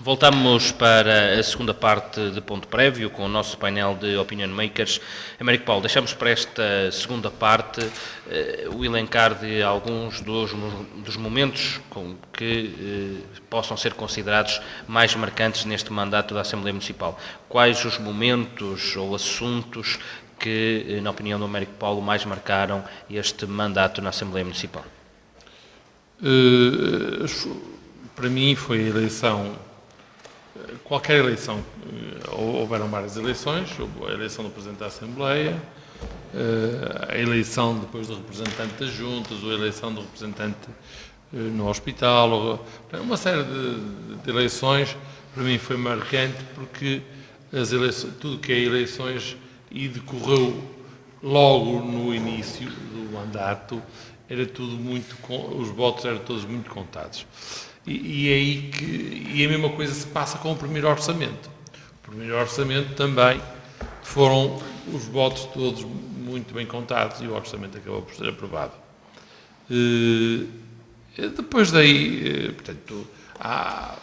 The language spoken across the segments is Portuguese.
Voltamos para a segunda parte de Ponto Prévio, com o nosso painel de Opinion Makers. Américo Paulo, deixamos para esta segunda parte o elencar de alguns dos momentos que possam ser considerados mais marcantes neste mandato da Assembleia Municipal. Quais os momentos ou assuntos que, na opinião do Américo Paulo, mais marcaram este mandato na Assembleia Municipal? Para mim foi a eleição, qualquer eleição, houveram várias eleições, houve a eleição do Presidente da Assembleia, a eleição depois do representante das juntas, a eleição do representante no hospital, uma série de eleições. Para mim foi marcante porque as eleições, tudo que é eleições e decorreu logo no início do mandato, era tudo muito, os votos eram todos muito contados. E a mesma coisa se passa com o primeiro orçamento. O primeiro orçamento também foram os votos todos muito bem contados e o orçamento acabou por ser aprovado. Depois daí, portanto, há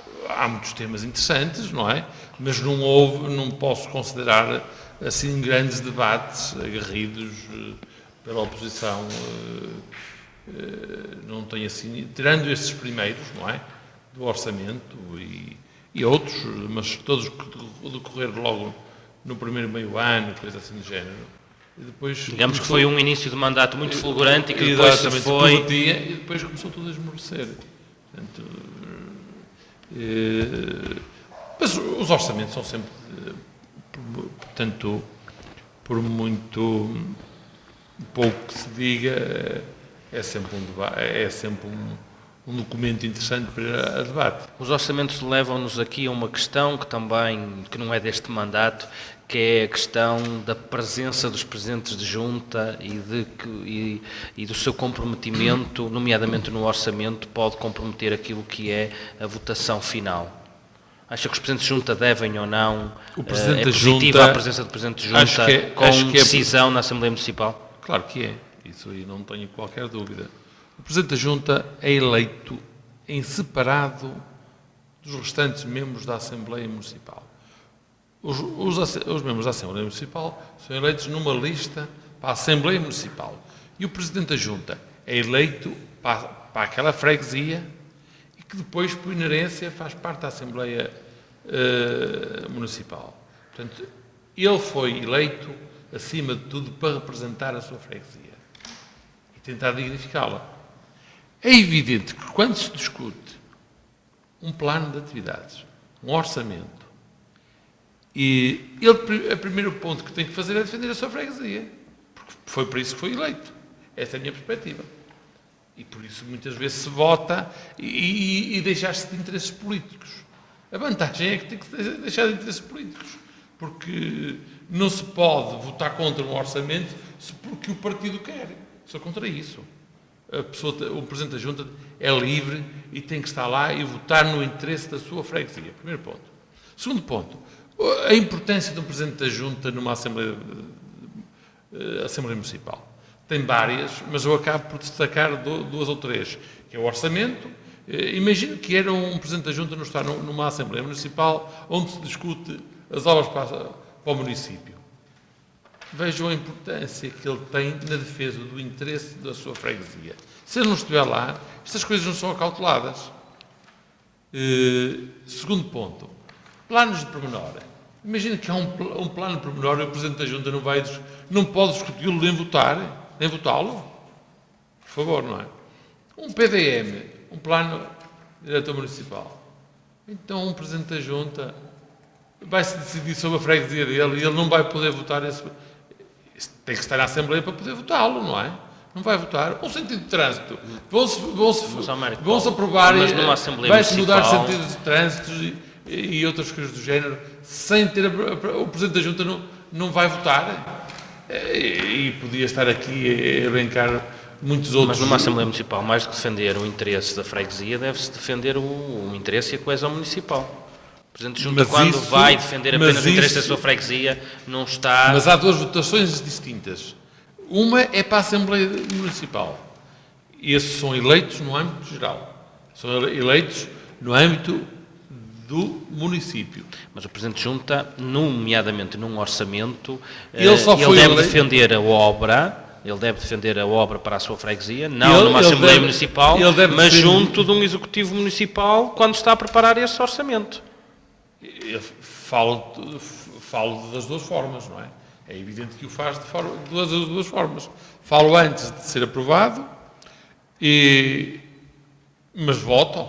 muitos temas interessantes, não é? Mas não posso considerar assim grandes debates aguerridos pela oposição. Não tenho assim, tirando estes primeiros, não é? Do orçamento e outros, mas todos decorrer logo no primeiro meio ano, coisa assim do género. E depois, digamos que foi um início de mandato muito fulgurante e que depois se foi... E depois começou tudo a esmorecer. Mas os orçamentos são sempre, portanto, por muito pouco que se diga, é sempre um documento interessante para debate. Os orçamentos levam-nos aqui a uma questão que não é deste mandato, que é a questão da presença dos presidentes de junta e do seu comprometimento, nomeadamente no orçamento, pode comprometer aquilo que é a votação final. Acha que os presidentes de junta devem ou não? O presidente é da positiva junta, a presença do presidente de junta com decisão na Assembleia Municipal? Claro que é. Isso aí não tenho qualquer dúvida. O Presidente da Junta é eleito em separado dos restantes membros da Assembleia Municipal. Os membros da Assembleia Municipal são eleitos numa lista para a Assembleia Municipal. E o Presidente da Junta é eleito para aquela freguesia e que depois, por inerência, faz parte da Assembleia Municipal. Portanto, ele foi eleito, acima de tudo, para representar a sua freguesia e tentar dignificá-la. É evidente que quando se discute um plano de atividades, um orçamento, e ele, o primeiro ponto que tem que fazer é defender a sua freguesia, porque foi por isso que foi eleito. Essa é a minha perspectiva. E por isso muitas vezes se vota e deixar-se de interesses políticos. A vantagem é que tem que deixar de interesses políticos, porque não se pode votar contra um orçamento porque o partido quer. Sou contra isso. O Presidente da Junta é livre e tem que estar lá e votar no interesse da sua freguesia. Primeiro ponto. Segundo ponto, a importância de um Presidente da Junta numa Assembleia Municipal. Tem várias, mas eu acabo por destacar duas ou três, que é o orçamento. Imagino que era um Presidente da Junta não estar numa Assembleia Municipal onde se discute as obras para o município. Vejam a importância que ele tem na defesa do interesse da sua freguesia. Se ele não estiver lá, estas coisas não são acauteladas. Segundo ponto, planos de pormenor. Imagina que há um plano de pormenor e o Presidente da Junta não pode discuti-lo nem votá-lo. Por favor, não é? Um PDM, um plano diretor municipal. Então, um Presidente da Junta vai-se decidir sobre a freguesia dele e ele não vai poder votar esse... Tem que estar na Assembleia para poder votá-lo, não é? Não vai votar. O sentido de trânsito. Vão-se aprovar... Vai-se mudar sentidos de trânsito e outras coisas do género sem ter... O Presidente da Junta não vai votar. E podia estar aqui a elencar muitos outros... Mas numa Assembleia Municipal, mais do que defender o interesse da freguesia, deve-se defender o interesse e a coesão municipal. O Presidente de Junta, quando vai defender apenas o interesse da sua freguesia, não está... Mas há duas votações distintas. Uma é para a Assembleia Municipal. Esses são eleitos no âmbito geral. São eleitos no âmbito do município. Mas o Presidente de Junta, nomeadamente num orçamento, Ele deve defender a obra. Ele deve defender a obra para a sua freguesia, não numa Assembleia Municipal, mas junto de um Executivo Municipal, quando está a preparar esse orçamento. Eu falo das duas formas, não é? É evidente que o faz das duas formas. Falo antes de ser aprovado, mas voto,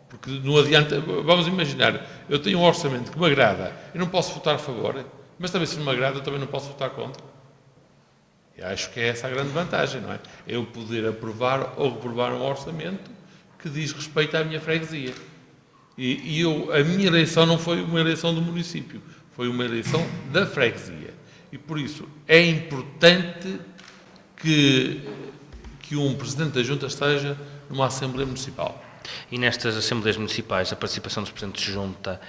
porque não adianta. Vamos imaginar, eu tenho um orçamento que me agrada, eu não posso votar a favor, mas também se não me agrada, eu também não posso votar contra. Eu acho que é essa a grande vantagem, não é? Eu poder aprovar ou reprovar um orçamento que diz respeito à minha freguesia. A minha eleição não foi uma eleição do município, foi uma eleição da freguesia. E por isso é importante que um Presidente da Junta esteja numa Assembleia Municipal. E nestas Assembleias Municipais, a participação dos Presidentes de Junta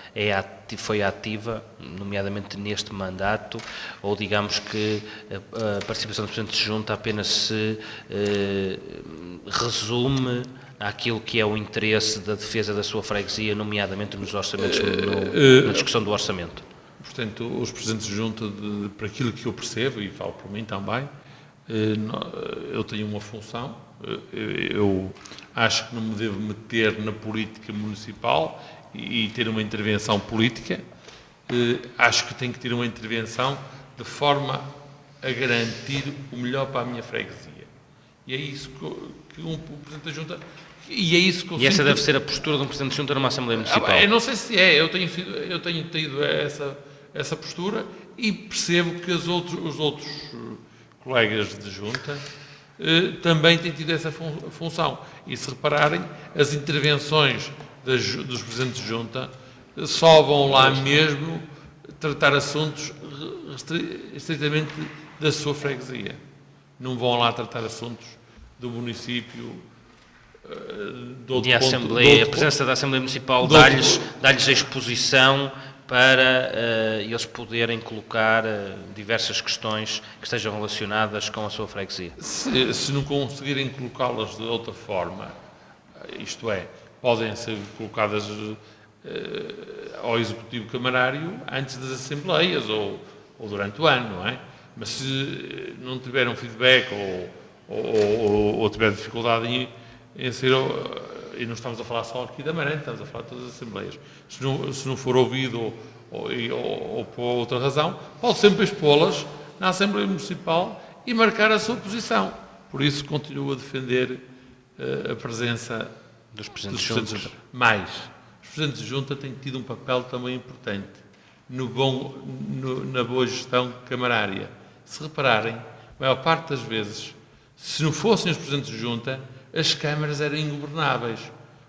foi ativa, nomeadamente neste mandato, ou digamos que a participação dos Presidentes de Junta apenas se resume àquilo que é o interesse da defesa da sua freguesia, nomeadamente nos orçamentos, na discussão do orçamento? Portanto, os Presidentes de Junta, para aquilo que eu percebo, e falo por mim também, eu tenho uma função. Eu acho que não me devo meter na política municipal e ter uma intervenção política. Acho que tenho que ter uma intervenção de forma a garantir o melhor para a minha freguesia. E é isso que um Presidente da Junta... E é isso que eu E essa deve ser a postura de um Presidente de Junta numa Assembleia Municipal? Eu não sei se é. Eu tenho tido essa postura e percebo que os outros colegas de Junta também têm tido essa função. E se repararem, as intervenções dos Presidentes de Junta só vão lá mesmo tratar assuntos estritamente da sua freguesia. Não vão lá tratar assuntos do município. A presença da Assembleia Municipal dá-lhes a exposição para eles poderem colocar diversas questões que estejam relacionadas com a sua freguesia. Se não conseguirem colocá-las de outra forma, isto é, podem ser colocadas ao Executivo Camarário antes das Assembleias ou durante o ano, não é? Mas se não tiver um feedback ou tiver dificuldade em ser... E não estamos a falar só aqui da Amarante, estamos a falar de todas as Assembleias. Se não for ouvido ou por outra razão, pode sempre expô-las na Assembleia Municipal e marcar a sua posição. Por isso, continuo a defender a presença dos Presidentes de Junta. Mas os Presidentes de Junta têm tido um papel também importante na boa gestão camarária. Se repararem, a maior parte das vezes, se não fossem os Presidentes de Junta, as câmaras eram ingovernáveis,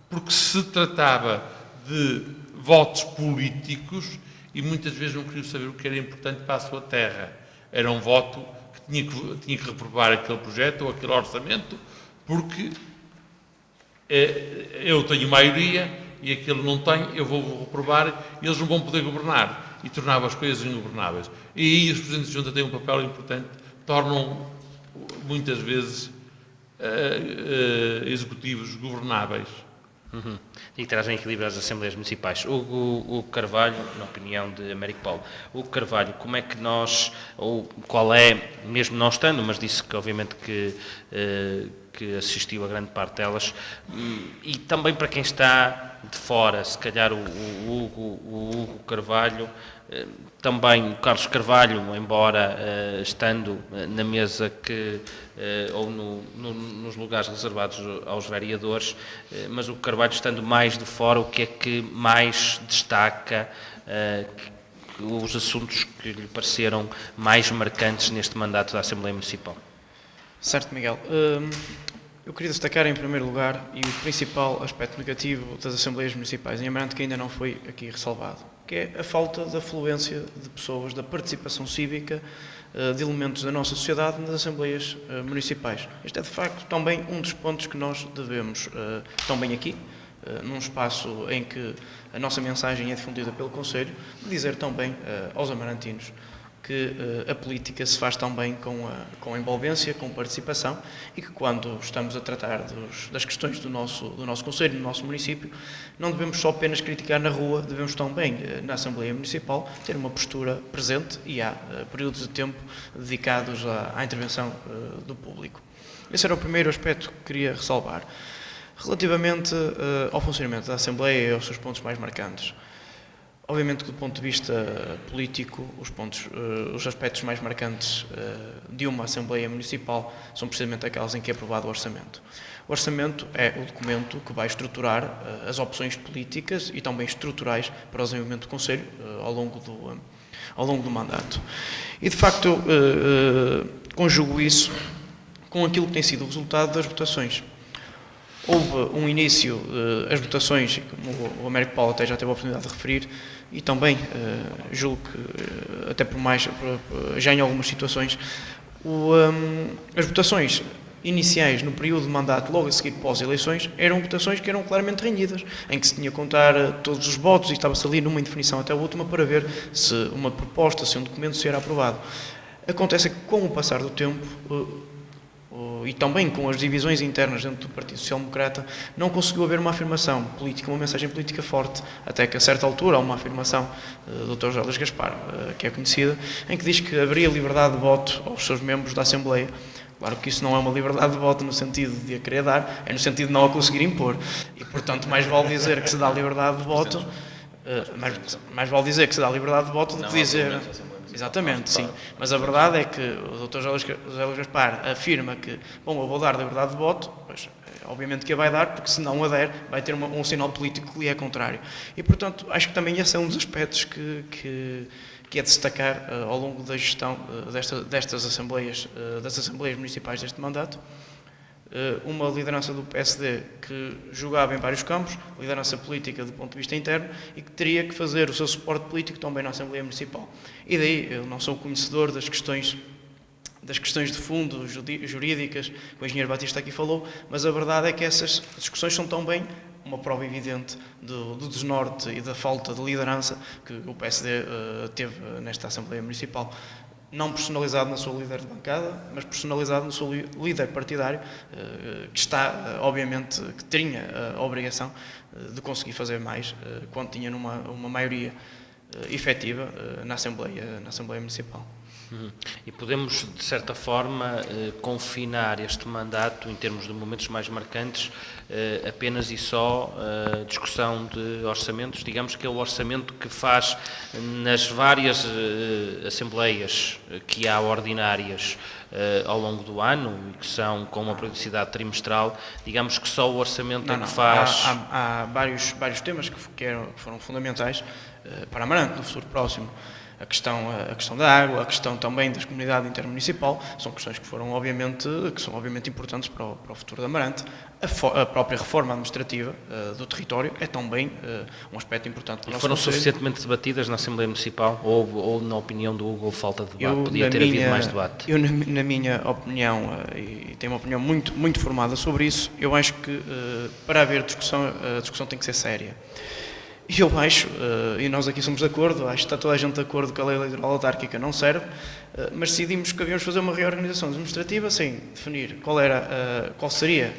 porque se tratava de votos políticos e muitas vezes não queriam saber o que era importante para a sua terra. Era um voto que tinha que reprovar aquele projeto ou aquele orçamento, porque eu tenho maioria e aquele não tem, eu vou reprovar e eles não vão poder governar. E tornava as coisas ingovernáveis. E aí os Presidentes de Junta têm um papel importante, tornam muitas vezes executivos governáveis. E que trazem equilíbrio às Assembleias Municipais. Hugo Carvalho, na opinião de Américo Paulo, Hugo Carvalho, como é que nós, ou qual é, mesmo não estando, mas disse que obviamente que assistiu a grande parte delas, e também para quem está de fora, se calhar o Hugo Carvalho, também o Carlos Carvalho, embora estando na mesa ou nos lugares reservados aos vereadores, mas o Carvalho estando mais de fora, o que é que mais destaca, os assuntos que lhe pareceram mais marcantes neste mandato da Assembleia Municipal? Certo, Miguel. Eu queria destacar em primeiro lugar, e o principal aspecto negativo das Assembleias Municipais em Amarante, que ainda não foi aqui ressalvado, que é a falta de afluência de pessoas, da participação cívica de elementos da nossa sociedade nas Assembleias Municipais. Este é, de facto, também um dos pontos que nós devemos, também aqui, num espaço em que a nossa mensagem é difundida pelo Conselho, dizer também aos amarantinos que a política se faz também com a envolvência, com participação, e que quando estamos a tratar das questões do nosso Conselho, do nosso município, não devemos só apenas criticar na rua, devemos também, na Assembleia Municipal, ter uma postura presente, e há períodos de tempo dedicados à intervenção do público. Esse era o primeiro aspecto que queria ressalvar. Relativamente ao funcionamento da Assembleia e aos seus pontos mais marcantes, obviamente que do ponto de vista político, os aspectos mais marcantes de uma Assembleia Municipal são precisamente aquelas em que é aprovado o Orçamento. O Orçamento é o documento que vai estruturar as opções políticas e também estruturais para o desenvolvimento do Conselho ao longo do mandato. E, de facto, conjugo isso com aquilo que tem sido o resultado das votações. Houve um início, as votações, como o Américo Paulo até já teve a oportunidade de referir, e também, julgo que, até por mais, já em algumas situações, as votações iniciais no período de mandato, logo a seguir pós-eleições, eram votações que eram claramente renhidas, em que se tinha que contar todos os votos e estava-se ali numa indefinição até a última para ver se uma proposta, se um documento se era aprovado. Acontece que, com o passar do tempo, e também com as divisões internas dentro do Partido Social Democrata, não conseguiu haver uma afirmação política, uma mensagem política forte, até que a certa altura há uma afirmação do Dr. José Luís Gaspar, que é conhecida, em que diz que haveria liberdade de voto aos seus membros da Assembleia. Claro que isso não é uma liberdade de voto no sentido de a querer dar, é no sentido de não a conseguir impor. E, portanto, mais vale dizer que se dá liberdade de voto, mais vale dizer que se dá liberdade de voto do que dizer... Exatamente, sim. Mas a verdade é que o Dr. José Luís Gaspar afirma que, bom, eu vou dar liberdade de voto, pois obviamente que a vai dar, porque se não a der, vai ter um sinal político que lhe é contrário. E, portanto, acho que também esse é um dos aspectos que é de destacar ao longo da gestão das Assembleias Municipais deste mandato. Uma liderança do PSD que jogava em vários campos, liderança política do ponto de vista interno, e que teria que fazer o seu suporte político também na Assembleia Municipal. E daí, eu não sou conhecedor das questões de fundo, jurídicas, que o engenheiro Batista aqui falou, mas a verdade é que essas discussões são também uma prova evidente do desnorte e da falta de liderança que o PSD teve nesta Assembleia Municipal. Não personalizado na sua líder de bancada, mas personalizado no seu líder partidário, que está, obviamente, que tinha a obrigação de conseguir fazer mais quando tinha uma maioria efetiva na Assembleia Municipal. E podemos, de certa forma, confinar este mandato, em termos de momentos mais marcantes, apenas e só a discussão de orçamentos. Digamos que é o orçamento que faz nas várias assembleias que há ordinárias ao longo do ano e que são com uma periodicidade trimestral. Digamos que só o orçamento é que faz... Há vários temas que foram fundamentais para Amarante no futuro próximo. A questão da água, a questão também das comunidades intermunicipal, são questões que são obviamente importantes para o futuro de Amarante. A própria reforma administrativa do território é também um aspecto importante para o nosso Foram Conselho. suficientemente debatidas na Assembleia Municipal ou na opinião do Hugo, houve falta de debate? Podia ter havido mais debate? Eu, na minha opinião, e tenho uma opinião muito formada sobre isso, eu acho que para haver discussão, a discussão tem que ser séria. E eu acho, e nós aqui somos de acordo, acho que está toda a gente de acordo que a lei eleitoral autárquica não serve, mas decidimos que havíamos de fazer uma reorganização administrativa sem definir qual seria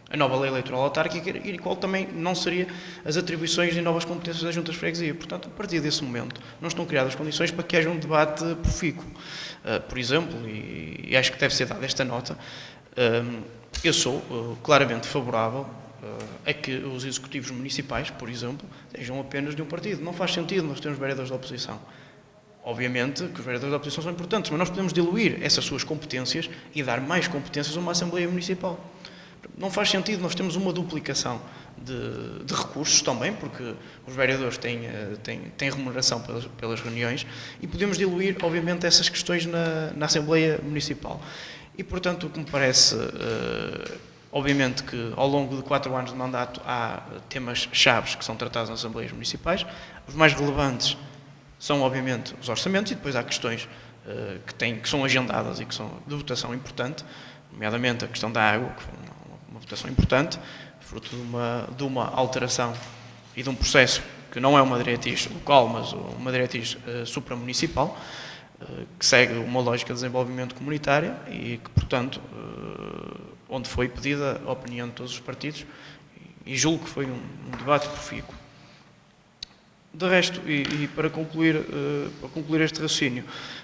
a nova lei eleitoral autárquica e qual também não seria as atribuições e novas competências das juntas de freguesia. Portanto, a partir desse momento, não estão criadas condições para que haja um debate profícuo. Por exemplo, e acho que deve ser dada esta nota, eu sou claramente favorável é que os executivos municipais, por exemplo, sejam apenas de um partido. Não faz sentido nós termos vereadores da oposição. Obviamente que os vereadores da oposição são importantes, mas nós podemos diluir essas suas competências e dar mais competências a uma Assembleia Municipal. Não faz sentido nós termos uma duplicação de recursos também, porque os vereadores têm remuneração pelas reuniões, e podemos diluir, obviamente, essas questões na Assembleia Municipal. E, portanto, o que me parece... Obviamente que ao longo de 4 anos de mandato há temas-chaves que são tratados nas Assembleias Municipais. Os mais relevantes são, obviamente, os orçamentos, e depois há questões que são agendadas e que são de votação importante, nomeadamente a questão da água, que foi uma votação importante, fruto de uma alteração e de um processo que não é uma diretriz local, mas uma diretriz supramunicipal. que segue uma lógica de desenvolvimento comunitária e que, portanto, onde foi pedida a opinião de todos os partidos, e julgo que foi um debate profícuo. De resto, e para concluir este raciocínio,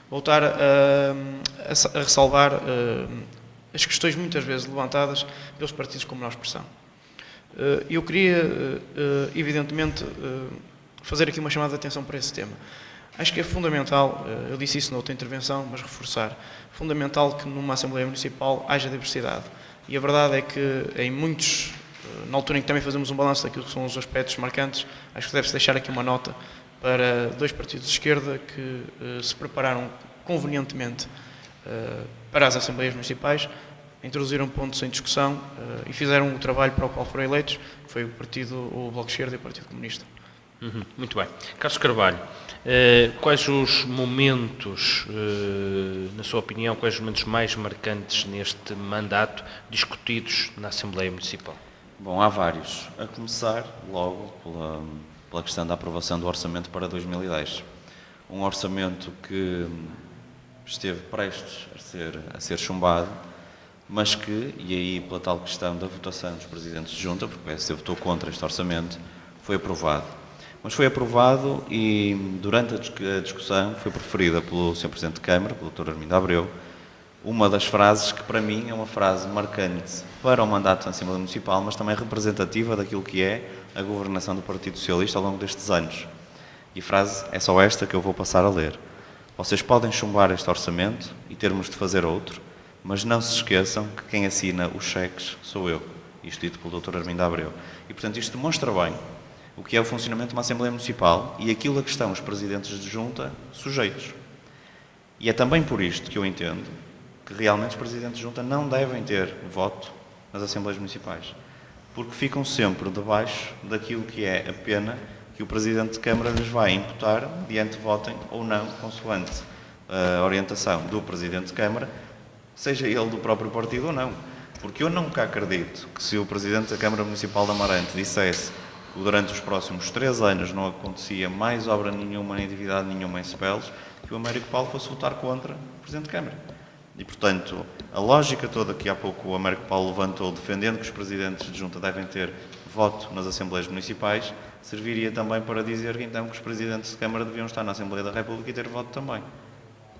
voltar a ressalvar as questões muitas vezes levantadas pelos partidos com menor expressão. Eu queria, evidentemente, fazer aqui uma chamada de atenção para esse tema. Acho que é fundamental, eu disse isso na outra intervenção, mas reforçar, fundamental que numa Assembleia Municipal haja diversidade. E a verdade é que em muitos, na altura em que também fazemos um balanço daquilo que são os aspectos marcantes, acho que deve-se deixar aqui uma nota para 2 partidos de esquerda que se prepararam convenientemente para as Assembleias Municipais, introduziram pontos em discussão e fizeram o trabalho para o qual foram eleitos, que foi o Bloco de Esquerda e o Partido Comunista. Muito bem. Carlos Carvalho, quais os momentos, na sua opinião, quais os momentos mais marcantes neste mandato discutidos na Assembleia Municipal? Bom, há vários. A começar logo pela questão da aprovação do orçamento para 2010. Um orçamento que esteve prestes a ser chumbado, mas que, e aí pela tal questão da votação dos presidentes de junta, porque o PSD votou contra este orçamento, foi aprovado. Mas foi aprovado e, durante a discussão, foi preferida pelo Sr. Presidente de Câmara, pelo Dr. Armindo Abreu, uma das frases que, para mim, é uma frase marcante para o mandato da Assembleia Municipal, mas também representativa daquilo que é a governação do Partido Socialista ao longo destes anos. E a frase é só esta que eu vou passar a ler. Vocês podem chumbar este orçamento e termos de fazer outro, mas não se esqueçam que quem assina os cheques sou eu. Isto dito pelo Dr. Armindo Abreu. E, portanto, isto demonstra bem o que é o funcionamento de uma Assembleia Municipal e aquilo a que estão os presidentes de junta sujeitos. E é também por isto que eu entendo que realmente os presidentes de junta não devem ter voto nas Assembleias Municipais, porque ficam sempre debaixo daquilo que é a pena que o Presidente de Câmara lhes vai imputar, mediante votem ou não, consoante a orientação do Presidente de Câmara, seja ele do próprio partido ou não. Porque eu nunca acredito que se o Presidente da Câmara Municipal de Amarante dissesse que durante os próximos 3 anos não acontecia mais obra nenhuma, nem atividade nenhuma em Cebelos, que o Américo Paulo fosse votar contra o Presidente de Câmara. E, portanto, a lógica toda que há pouco o Américo Paulo levantou, defendendo que os presidentes de junta devem ter voto nas Assembleias Municipais, serviria também para dizer então que os presidentes de Câmara deviam estar na Assembleia da República e ter voto também.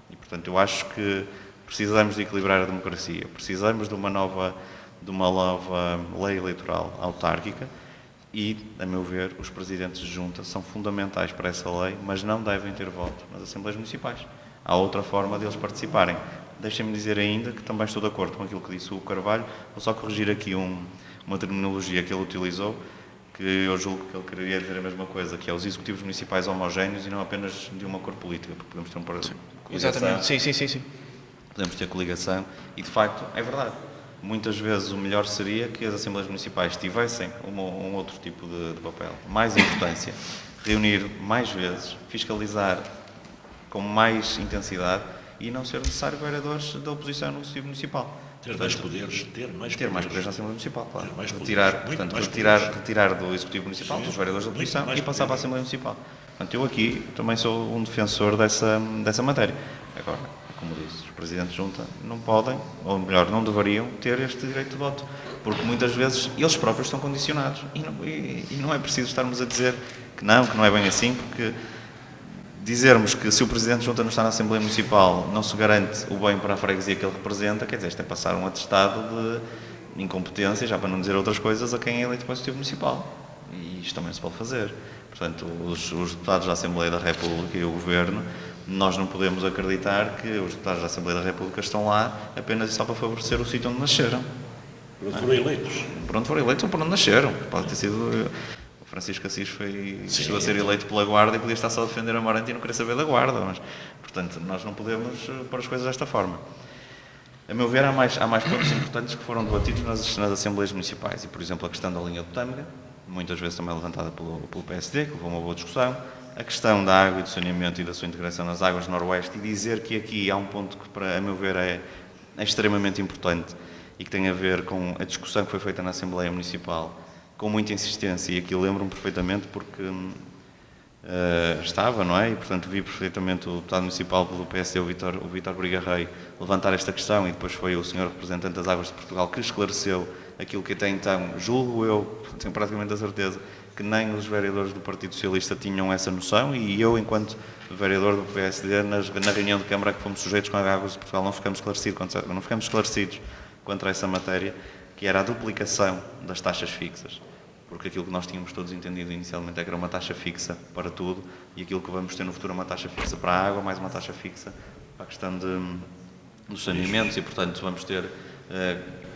E, portanto, eu acho que precisamos de equilibrar a democracia, precisamos de uma nova lei eleitoral autárquica e, a meu ver, os presidentes de junta são fundamentais para essa lei, mas não devem ter voto nas Assembleias Municipais. Há outra forma deles participarem. Deixem-me dizer ainda que também estou de acordo com aquilo que disse o Carvalho, vou só corrigir aqui uma terminologia que ele utilizou, que eu julgo que ele queria dizer a mesma coisa, que é os executivos municipais homogéneos e não apenas de uma cor política, porque podemos ter coligação. Exatamente, sim. Podemos ter coligação e, de facto, é verdade. Muitas vezes o melhor seria que as Assembleias Municipais tivessem um outro tipo de papel, mais importância, reunir mais vezes, fiscalizar com mais intensidade e não ser necessário vereadores da oposição no Executivo Municipal. Ter mais poderes na Assembleia Municipal, claro. Retirar Retirar do Executivo Municipal, dos vereadores da oposição e passar para a Assembleia Municipal. Portanto, eu aqui também sou um defensor dessa matéria. Agora, como disse, os presidentes de junta não podem, ou melhor, não deveriam ter este direito de voto, porque muitas vezes eles próprios estão condicionados e não é preciso estarmos a dizer que não é bem assim, porque dizermos que se o Presidente de Junta não está na Assembleia Municipal não se garante o bem para a freguesia que ele representa, quer dizer, isto é passar um atestado de incompetência, já para não dizer outras coisas, a quem é eleito para o Executivo Municipal. E isto também se pode fazer. Portanto, os deputados da Assembleia da República e o Governo, nós não podemos acreditar que os deputados da Assembleia da República estão lá apenas e só para favorecer o sítio onde nasceram. Por onde foram eleitos. Por onde foram eleitos ou por onde nasceram. Pode ter sido... Francisco Assis chegou a ser eleito pela Guarda e podia estar só a defender a Amarante e não querer saber da Guarda, mas, portanto, nós não podemos pôr as coisas desta forma. A meu ver, há mais pontos importantes que foram debatidos nas Assembleias Municipais e, por exemplo, a questão da linha do Tâmega, muitas vezes também levantada pelo PSD, que levou uma boa discussão, a questão da água e do saneamento e da sua integração nas águas do Noroeste e dizer que aqui há um ponto que, a meu ver, é extremamente importante e que tem a ver com a discussão que foi feita na Assembleia Municipal com muita insistência, e aqui lembro-me perfeitamente porque estava, não é? E, portanto, vi perfeitamente o deputado municipal do PSD, o Vítor Brigarrei, levantar esta questão, e depois foi o senhor representante das Águas de Portugal que esclareceu aquilo que até então, julgo eu, tenho praticamente a certeza, que nem os vereadores do Partido Socialista tinham essa noção, e eu, enquanto vereador do PSD, na reunião de Câmara que fomos sujeitos com as Águas de Portugal, não ficamos esclarecidos contra essa matéria, que era a duplicação das taxas fixas. Porque aquilo que nós tínhamos todos entendido inicialmente é que era uma taxa fixa para tudo, e aquilo que vamos ter no futuro é uma taxa fixa para a água, mais uma taxa fixa para a questão dos saneamentos, e portanto vamos ter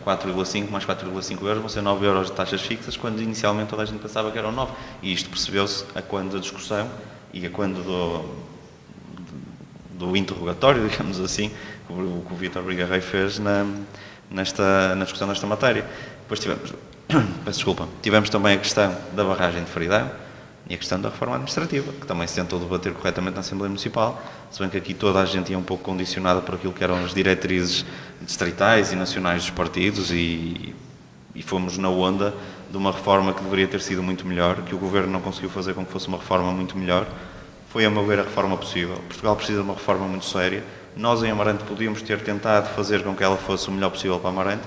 4,5 mais 4,5 euros, vão ser 9 euros de taxas fixas, quando inicialmente toda a gente pensava que eram 9. E isto percebeu-se a quando da discussão e a quando do interrogatório, digamos assim, que o Vítor Brigarrei fez na discussão desta matéria. Depois tivemos também a questão da barragem de Faridão e a questão da reforma administrativa, que também se tentou debater corretamente na Assembleia Municipal, se bem que aqui toda a gente ia um pouco condicionada por aquilo que eram as diretrizes distritais e nacionais dos partidos, e fomos na onda de uma reforma que deveria ter sido muito melhor, que o Governo não conseguiu fazer com que fosse uma reforma muito melhor. Foi, a meu ver, a reforma possível. Portugal precisa de uma reforma muito séria. Nós, em Amarante, podíamos ter tentado fazer com que ela fosse o melhor possível para Amarante,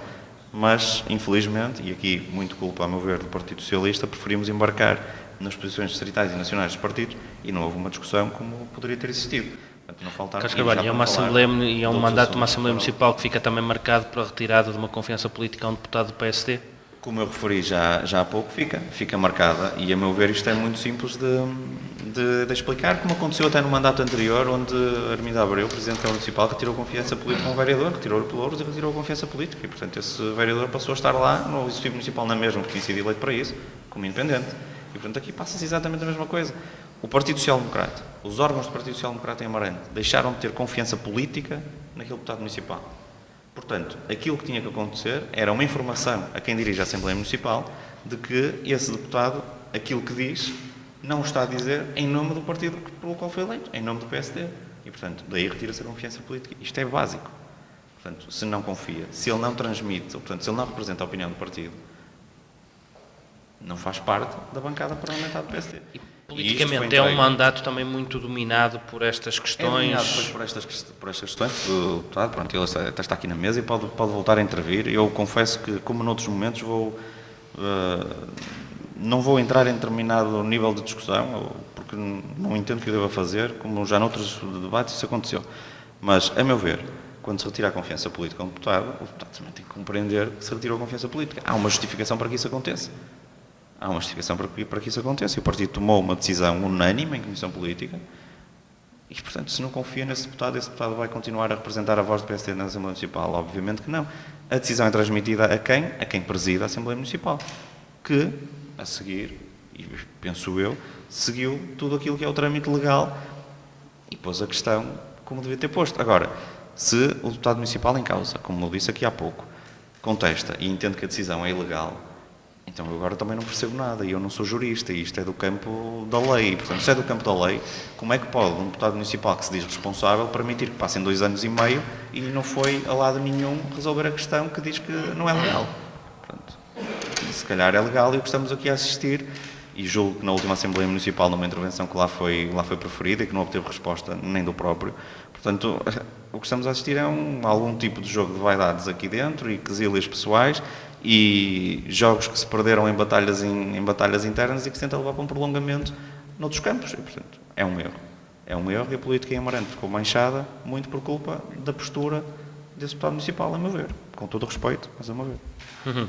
mas, infelizmente, e aqui muito culpa, a meu ver, do Partido Socialista, preferimos embarcar nas posições distritais e nacionais dos partidos, e não houve uma discussão como poderia ter existido. Portanto, não faltaram... Carlos Carvalho, é um mandato de uma Assembleia Municipal que fica também marcado pela retirada de uma confiança política a um deputado do PSD? Como eu referi já há pouco, fica marcada, e a meu ver isto é muito simples de explicar, como aconteceu até no mandato anterior, onde Armindo Abreu, Presidente da Câmara Municipal, retirou a confiança política a um vereador, retirou-lhe pelouros e retirou a confiança política, e portanto esse vereador passou a estar lá no Executivo Municipal na mesma, que tinha sido eleito para isso, como independente. E portanto aqui passa-se exatamente a mesma coisa. O Partido Social Democrata, os órgãos do Partido Social Democrata em Amarante, deixaram de ter confiança política naquele deputado municipal. Portanto, aquilo que tinha que acontecer era uma informação a quem dirige a Assembleia Municipal de que esse deputado, aquilo que diz, não está a dizer em nome do partido pelo qual foi eleito, em nome do PSD. E, portanto, daí retira-se a confiança política. Isto é básico. Portanto, se não confia, se ele não transmite, portanto, se ele não representa a opinião do partido, não faz parte da bancada parlamentar do PSD. E politicamente é um mandato também muito dominado por estas questões. É dominado depois por estas questões. Pronto, ele até está aqui na mesa e pode voltar a intervir. Eu confesso que, como noutros momentos, não vou entrar em determinado nível de discussão, porque não entendo o que eu devo fazer, como já noutros debates isso aconteceu. Mas, a meu ver, quando se retira a confiança política a um deputado, o deputado também tem que compreender que se retirou a confiança política. Há uma justificação para que isso aconteça. Há uma justificação para que isso aconteça. E o partido tomou uma decisão unânime em comissão política e, portanto, se não confia nesse deputado, esse deputado vai continuar a representar a voz do PSD na Assembleia Municipal? Obviamente que não. A decisão é transmitida a quem? A quem preside a Assembleia Municipal, que, a seguir, e penso eu, seguiu tudo aquilo que é o trâmite legal e pôs a questão como devia ter posto. Agora, se o deputado municipal em causa, como eu disse aqui há pouco, contesta e entende que a decisão é ilegal, então eu agora também não percebo nada, e eu não sou jurista, e isto é do campo da lei. E, portanto, se é do campo da lei, como é que pode um deputado municipal que se diz responsável permitir que passem 2 anos e meio e não foi a lado nenhum resolver a questão que diz que não é legal? Portanto, se calhar é legal, e o que estamos aqui a assistir, e julgo que na última Assembleia Municipal, numa intervenção que lá foi preferida e que não obteve resposta nem do próprio, portanto, o que estamos a assistir é algum tipo de jogo de vaidades aqui dentro, e quesílias pessoais, e jogos que se perderam em batalhas internas e que se tenta levar para um prolongamento noutros campos. E, portanto, é um erro. É um erro, e a política em Amarante ficou manchada muito por culpa da postura desse deputado municipal, a meu ver. Com todo o respeito, mas a meu ver.